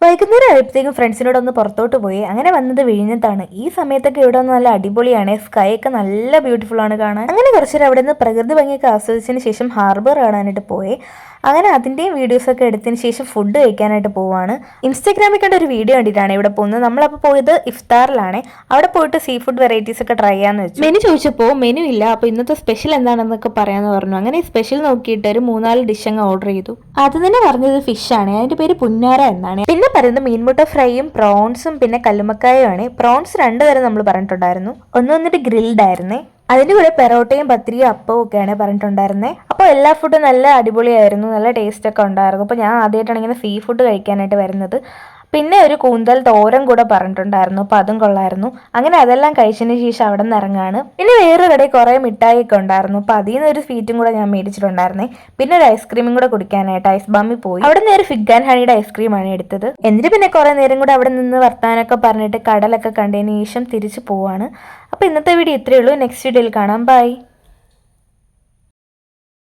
വൈകുന്നേരം ആയപ്പോഴത്തേക്കും ഫ്രണ്ട്സിനോടൊന്ന് പുറത്തോട്ട് പോയി. അങ്ങനെ വന്നത് വിഴിഞ്ഞത്താണ്. ഈ സമയത്തൊക്കെ ഇവിടെ ഒന്ന് നല്ല അടിപൊളിയാണ്. സ്കൈ ഒക്കെ നല്ല ബ്യൂട്ടിഫുൾ ആണ് കാണാൻ. അങ്ങനെ കുറച്ചേരം അവിടെ നിന്ന് പ്രകൃതി ഭംഗിയൊക്കെ ആസ്വദിച്ചതിന് ശേഷം ഹാർബർ കാണാനായിട്ട് പോയി. അങ്ങനെ അതിൻ്റെയും വീഡിയോസൊക്കെ എടുത്തതിന് ശേഷം ഫുഡ് കഴിക്കാനായിട്ട് പോവാണ്. ഇൻസ്റ്റാഗ്രാമിൽ കണ്ട ഒരു വീഡിയോ കണ്ടിട്ടാണ് ഇവിടെ പോകുന്നത്. നമ്മളപ്പോൾ പോയത് ഇഫ്താറിലാണ്. അവിടെ പോയിട്ട് സീ ഫുഡ് വെറൈറ്റീസ് ഒക്കെ ട്രൈ ചെയ്യാന്ന് വെച്ചു. മെനു ചോദിച്ചപ്പോൾ മെനു ഇല്ല, അപ്പോൾ ഇന്നത്തെ സ്പെഷ്യൽ എന്താണെന്നൊക്കെ പറയാന്ന് പറഞ്ഞു. അങ്ങനെ സ്പെഷ്യൽ നോക്കിയിട്ട് ഒരു 3-4 ഡിഷ് അങ്ങ് ഓർഡർ ചെയ്തു. അത് തന്നെ പറഞ്ഞത് ഫിഷ് ആണ്. അതിന്റെ പേര് പുന്നാര എന്നാണ്. പിന്നെ പറയുന്നത് മീൻമുട്ട ഫ്രൈയും പ്രോൺസും പിന്നെ കല്ലുമക്കായും ആണ്. പ്രോൺസ് 2 തരം നമ്മൾ പറഞ്ഞിട്ടുണ്ടായിരുന്നു. ഒന്ന് വന്നിട്ട് ഗ്രിൽഡ് ആയിരുന്നേ. അതിൻ്റെ കൂടെ പെറോട്ടയും പത്തിരിയും അപ്പവും ഒക്കെയാണ് പറഞ്ഞിട്ടുണ്ടായിരുന്നത്. അപ്പോൾ എല്ലാ ഫുഡും നല്ല അടിപൊളിയായിരുന്നു, നല്ല ടേസ്റ്റ് ഒക്കെ ഉണ്ടായിരുന്നു. അപ്പോൾ ഞാൻ ആദ്യമായിട്ടാണ് ഇങ്ങനെ സീ ഫുഡ് കഴിക്കാനായിട്ട് വരുന്നത്. പിന്നെ ഒരു കൂന്തൽ തോരൻ കൂടെ പറഞ്ഞിട്ടുണ്ടായിരുന്നു, അപ്പോൾ അതും കൊള്ളായിരുന്നു. അങ്ങനെ അതെല്ലാം കഴിച്ചതിന് ശേഷം അവിടെ നിന്ന് ഇറങ്ങാണ്. പിന്നെ വേറെ കടയിൽ കുറേ മിഠായി ഒക്കെ ഉണ്ടായിരുന്നു. അപ്പോൾ അതിൽ നിന്ന് ഒരു സ്വീറ്റും കൂടെ ഞാൻ മേടിച്ചിട്ടുണ്ടായിരുന്നേ. പിന്നെ ഒരു ഐസ്ക്രീമും കൂടെ കുടിക്കാനായിട്ട് ഐസ് ബാമിൽ പോയി. അവിടെ നിന്ന് ഒരു ഫിഗ് ആൻഡ് ഹണിയുടെ ഐസ്ക്രീമാണ് എടുത്തത്. എന്നിട്ട് പിന്നെ കുറേ നേരം കൂടെ അവിടെ നിന്ന് വർത്താനൊക്കെ പറഞ്ഞിട്ട് കടലൊക്കെ കണ്ടതിന് ശേഷം തിരിച്ചു പോവാണ്. അപ്പോൾ ഇന്നത്തെ വീഡിയോ ഇത്രയേ ഉള്ളൂ. നെക്സ്റ്റ് വീഡിയോയിൽ കാണാം. ബൈ.